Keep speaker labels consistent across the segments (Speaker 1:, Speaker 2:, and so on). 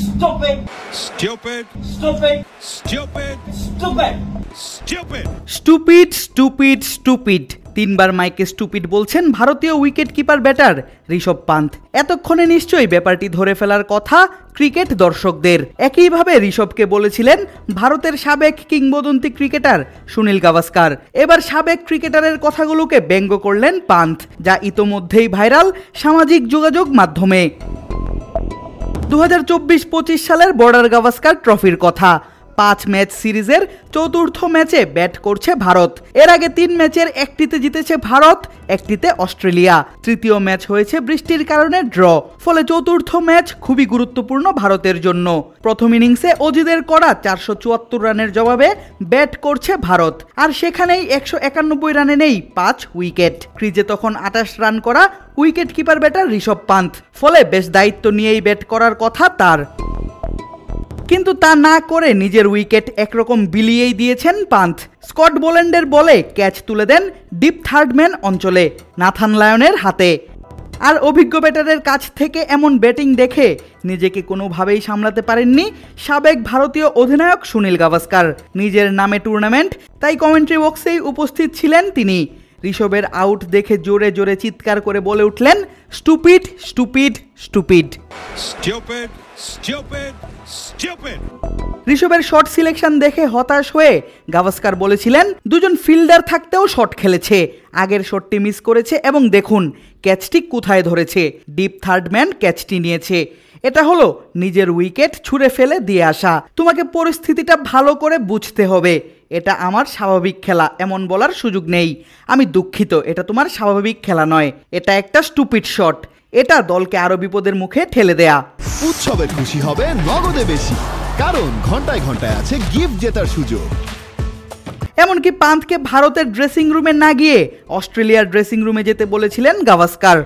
Speaker 1: Stupid. Stupid. Stupid. Stupid. Stupid. Stupid.
Speaker 2: Stupid stupid stupid তিনবার মাইকে stupid বলছেন ভারতীয় উইকেট কিপার ব্যাটার ঋষভ পান্থ। এতক্ষণে নিশ্চয়ই ব্যাপারটি ধরে ফেলার কথা ক্রিকেট দর্শকদের। একইভাবে ঋষভকে বলেছিলেন ভারতের সাবেক কিংবদন্তি ক্রিকেটার সুনীল গাভাস্কার। এবার সাবেক ক্রিকেটারের কথাগুলোকে ব্যঙ্গ করলেন পান্থ, যা ইতোমধ্যেই ভাইরাল সামাজিক যোগাযোগ মাধ্যমে। 2024-25 সালের বর্ডার গাভাস্কার ট্রফির কথা। 5 ম্যাচ সিরিজের চতুর্থ ম্যাচে ব্যাট করছে ভারত। এর আগে 3 ম্যাচের একটিতে জিতেছে ভারত, একটিতে অস্ট্রেলিয়া। তৃতীয় ম্যাচ হয়েছে বৃষ্টির কারণে ড্র। ফলে চতুর্থ ম্যাচ খুবই গুরুত্বপূর্ণ ভারতের জন্য। প্রথম ইনিংসে অজিদের করা 474 রানের জবাবে ব্যাট করছে ভারত, আর সেখানেই 191 রানে নেই 5 উইকেট। ক্রিজে তখন 28 রান করা উইকেট কিপার ব্যাটার ঋষভ পান্থ। ফলে বেশ দায়িত্ব নিয়েই ব্যাট করার কথা তার, কিন্তু তা না করে নিজের উইকেট একরকম বিলিয়েই দিয়েছেন পান্থ। স্কট বোল্যান্ডের বলে ক্যাচ তুলে দেন ডিপ থার্ড ম্যান অঞ্চলে নাথান লায়নের হাতে। আর অভিজ্ঞ ব্যাটারের কাছ থেকে এমন ব্যাটিং দেখে নিজেকে কোনোভাবেই সামলাতে পারেননি সাবেক ভারতীয় অধিনায়ক সুনীল গাভাস্কার। নিজের নামে টুর্নামেন্ট, তাই কমেন্ট্রি বক্সেই উপস্থিত ছিলেন তিনি। ঋষভের আউট দেখে জোরে জোরে চিৎকার করে বলে উঠলেন, স্টুপিড স্টুপিড স্টুপিড। ঋষভের শট সিলেকশন দেখে হতাশ হয়ে গাভাস্কার বলেছিলেন, দুজন ফিল্ডার থাকতেও শট খেলেছে, আগের শটটি মিস করেছে এবং দেখুন ক্যাচটি কোথায় ধরেছে। ডিপ থার্ড ম্যান ক্যাচটি নিয়েছে। এটা হলো নিজের উইকেট ছুঁড়ে ফেলে দিয়ে আসা। তোমাকে পরিস্থিতিটা ভালো করে বুঝতে হবে। এটা আমার স্বাভাবিক খেলা, এমন বলার সুযোগ নেই। আমি দুঃখিত, এটা তোমার স্বাভাবিক খেলা নয়। এটা একটা স্টুপিড শট। এটা দলকে আরো বিপদের মুখে ঠেলে দেয়া।
Speaker 3: উৎসবে খুশি হবে নগদে বেশি, কারণ ঘন্টায় ঘন্টায় আছে গিফট জেতার সুযোগ।
Speaker 2: এমনকি পান্থকে ভারতের ড্রেসিং রুমে না গিয়ে অস্ট্রেলিয়ার ড্রেসিং রুমে যেতে বলেছিলেন গাভাস্কার।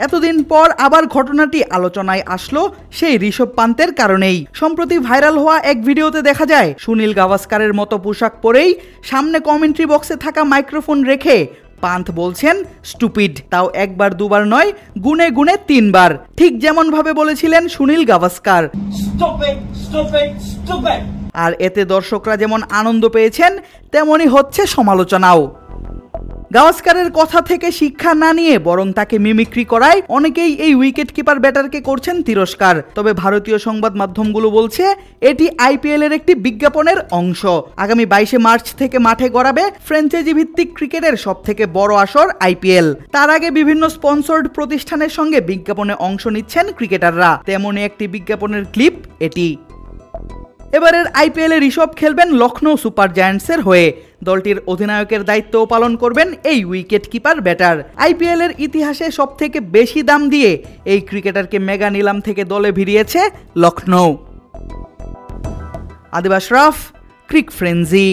Speaker 2: এতদিন পর আবার ঘটনাটি আলোচনায় আসলো সেই ঋষভ পান্থের কারণেই। সম্প্রতি ভাইরাল হওয়া এক ভিডিওতে দেখা যায় সুনীল গাভাস্কারের মতো পোশাক পরেই সামনে কমেন্ট্রি বক্সে থাকা মাইক্রোফোন রেখে পান্থ বলছেন স্টুপিড। তাও একবার দুবার নয়, গুনে গুনে 3 বার, ঠিক যেমন ভাবে বলেছিলেন সুনীল গাভাস্কার। আর এতে দর্শকরা যেমন আনন্দ পেয়েছেন, তেমনই হচ্ছে সমালোচনাও। গাভাস্কারের কথা থেকে শিক্ষা না নিয়ে বরং তাকে মিমিক্রি করায় অনেকেই এই উইকেট কিপার ব্যাটারকে করছেন তিরস্কার। তবে ভারতীয় সংবাদ মাধ্যমগুলো বলছে এটি আইপিএল এর একটি বিজ্ঞাপনের অংশ। আগামী 22 মার্চ থেকে মাঠে গড়াবে ফ্র্যাঞ্চাইজি ভিত্তিক ক্রিকেটের সবথেকে বড় আসর আইপিএল। তার আগে বিভিন্ন স্পন্সর্ড প্রতিষ্ঠানের সঙ্গে বিজ্ঞাপনে অংশ নিচ্ছেন ক্রিকেটাররা। তেমনই একটি বিজ্ঞাপনের ক্লিপ এটি। এবারের আইপিএলে ঋষভ খেলবেন লখনৌ সুপার জায়ান্টসের হয়ে। দলটির অধিনায়কের দায়িত্বও পালন করবেন এই উইকেট কিপার ব্যাটার। আইপিএল এর ইতিহাসে সবথেকে বেশি দাম দিয়ে এই ক্রিকেটারকে মেগা নিলাম থেকে দলে ভিড়িয়েছে লখনৌ। আদিব আশরাফ, ক্রিক ফ্রেঞ্জি।